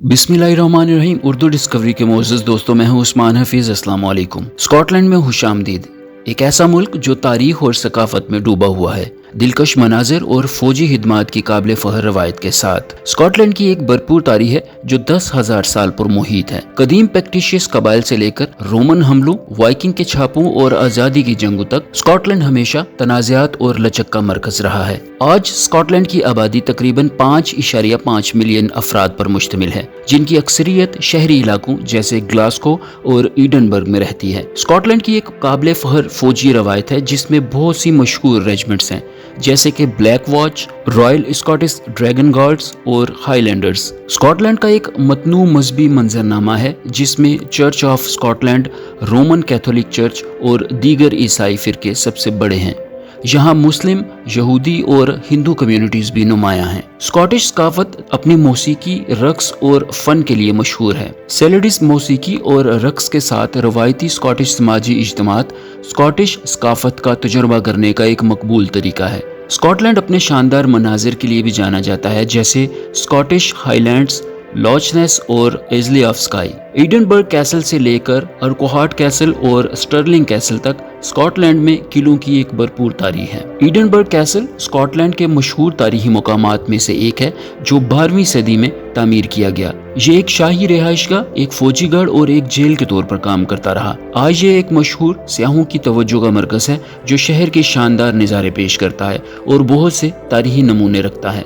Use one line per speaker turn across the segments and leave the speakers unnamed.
बिस्मिल्लाहिर्रहमानिर्रहीम। उर्दू डिस्कवरी के मोअज़्ज़ज़ दोस्तों, मैं हूं उस्मान हफीज़। अस्सलाम वालेकुम। स्कॉटलैंड में खुशामदीद। एक ऐसा मुल्क जो तारीख और सकाफत में डूबा हुआ है, दिलकश मनाजिर और फौजी खिदमात की काबिल फ़ख्र रवायत के साथ। स्कॉटलैंड की एक भरपूर तारीख है जो 10,000 साल पर मुहित है। कदीम पेक्टिशियस कबाइल से लेकर रोमन हमलों, वाइकिंग के छापों और आज़ादी की जंगों तक स्कॉटलैंड हमेशा तनाज़ात और लचक का मरकज रहा है। आज स्कॉटलैंड की आबादी तकरीबन 5.5 मिलियन अफराद पर मुश्तमिल है, जिनकी अक्सरियत शहरी इलाकों जैसे ग्लासगो और एडिनबर्ग में रहती है। स्कॉटलैंड की एक काबिल फ़ख्र फौजी रवायत है जिसमें बहुत सी मशहूर रेजिमेंट्स हैं, जैसे कि black watch, royal Scottish dragon guards और हाईलैंडर्स। स्कॉटलैंड का एक मतनू मजहबी मंजरनामा है जिसमें church of Scotland, Roman Catholic church और दीगर ईसाई फिरके सबसे बड़े हैं। यहाँ मुस्लिम, यहूदी और हिंदू कम्युनिटीज भी नुमायां हैं। स्कॉटिश सकाफत अपनी मौसीकी, रक्स और फन के लिए मशहूर है। सेलेडिस मौसीकी और रक्स के साथ रवायती स्कॉटिश समाजी इज्तिमात स्कॉटिश सकाफत का तजुर्बा करने का एक मकबूल तरीका है। स्कॉटलैंड अपने शानदार मनाजिर के लिए भी जाना जाता है, जैसे स्कॉटिश हाईलैंड्स, लॉच नेस और एजले ऑफ स्काई। एडिनबर्ग कैसल से लेकर अर्कोहार्ट कैसल और स्टर्लिंग कैसल तक स्कॉटलैंड में किलों की एक भरपूर तारीख है। एडिनबर्ग कैसल स्कॉटलैंड के मशहूर तारीखी मकामात में से एक है जो 12वीं सदी में तामीर किया गया। ये एक शाही रिहाइशगाह, एक फौजी गढ़ और एक जेल के तौर पर काम करता रहा। आज ये एक मशहूर सियाहों की तवज्जो का मरकज है जो शहर के शानदार नज़ारे पेश करता है और बहुत से तारीखी नमूने रखता है।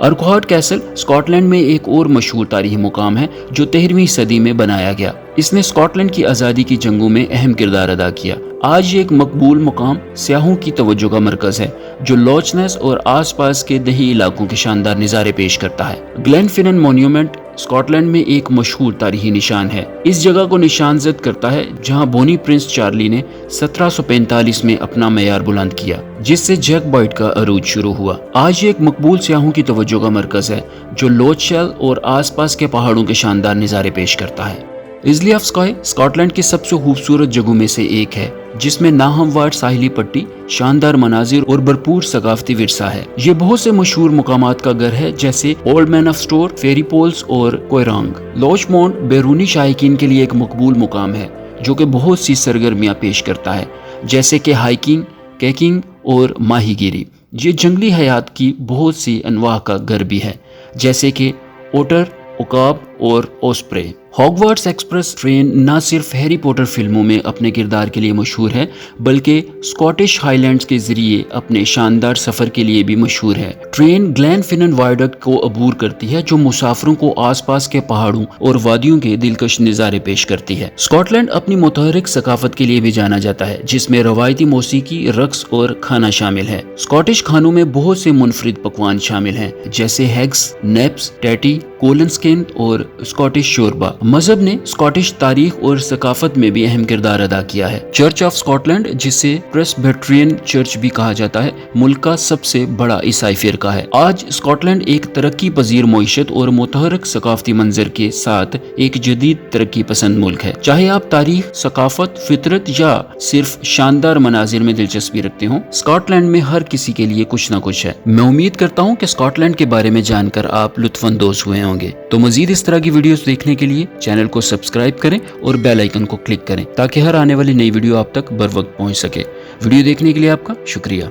अर्कोहार्ट कैसल स्कॉटलैंड में एक और मशहूर तारीखी मुकाम है जो 13वीं सदी में बनाया गया। इसने स्कॉटलैंड की आज़ादी की जंगों में अहम किरदार अदा किया। आज ये एक मकबूल मुकाम सियाहों की तवज्जो का मरकज है जो लॉच नेस और आसपास के दही इलाकों के शानदार नज़ारे पेश करता है। ग्लेनफिनन मॉन्यूमेंट स्कॉटलैंड में एक मशहूर तारीखी निशान है। इस जगह को निशानजद करता है जहां बोनी प्रिंस चार्ली ने 1745 में अपना मयार बुलंद किया, जिससे जैकबाइट का अरूज शुरू हुआ। आज ये एक मकबूल सियाहों की तवज्जो का मरकज है जो लोचशेल और आसपास के पहाड़ों के शानदार नज़ारे पेश करता है। एजले ऑफ स्काई स्कॉटलैंड की सबसे खूबसूरत जगहों में से एक है, जिसमें नाहमवार साहिली पट्टी, शानदार मनाजिर और भरपूर सकाफती विरसा है। ये बहुत से मशहूर मुकामात का घर है, जैसे Old Man of Storr, Fairy Pools और कोयरांग। लॉचमोंट बैरूनी शायकीन के लिए एक मकबूल मुकाम है जो कि बहुत सी सरगर्मियां पेश करता है, जैसे कि हाइकिंग, कैकिंग और माहीगीरी। ये जंगली हयात की बहुत सी अनवाह का घर भी है, जैसे कि ओटर, उकाब और ओस्प्रे। हॉगवर्ट्स एक्सप्रेस ट्रेन न सिर्फ हैरी पॉटर फिल्मों में अपने किरदार के लिए मशहूर है, बल्कि स्कॉटिश हाईलैंड्स के जरिए अपने शानदार सफर के लिए भी मशहूर है। ट्रेन ग्लेनफिनन वायडक्ट को अबूर करती है जो मुसाफिरों को आसपास के पहाड़ों और वादियों के दिलकश नज़ारे पेश करती है। स्कॉटलैंड अपनी मुतहरिक सकाफत के लिए भी जाना जाता है, जिसमें रवायती मौसीकी, रक्स और खाना शामिल है। स्कॉटिश खानों में बहुत से मुनफरिद पकवान शामिल हैं, जैसे हैग्स, नेप्स, टैटी, कोलन स्किन और स्कॉटिश शोरबा। मजहब ने स्कॉटिश तारीख और सकाफत में भी अहम किरदार अदा किया है। चर्च ऑफ स्कॉटलैंड, जिसे प्रेस्बिटेरियन चर्च भी कहा जाता है, मुल्क का सबसे बड़ा ईसाई फिरका है। आज स्कॉटलैंड एक तरक्की पजीर मईशत और मुतहरक सकाफती मंजर के साथ एक जदीद तरक्की पसंद मुल्क है। चाहे आप तारीख, सकाफत, फितरत या सिर्फ शानदार मनाजिर में दिलचस्पी रखते हो, स्कॉटलैंड में हर किसी के लिए कुछ न कुछ है। मैं उम्मीद करता हूँ कि स्कॉटलैंड के बारे में जानकर आप लुत्फानंदोज हुए होंगे। तो मजीद इस तरह की वीडियोस देखने के लिए चैनल को सब्सक्राइब करें और बेल आइकन को क्लिक करें ताकि हर आने वाली नई वीडियो आप तक बर वक्त पहुंच सके। वीडियो देखने के लिए आपका शुक्रिया।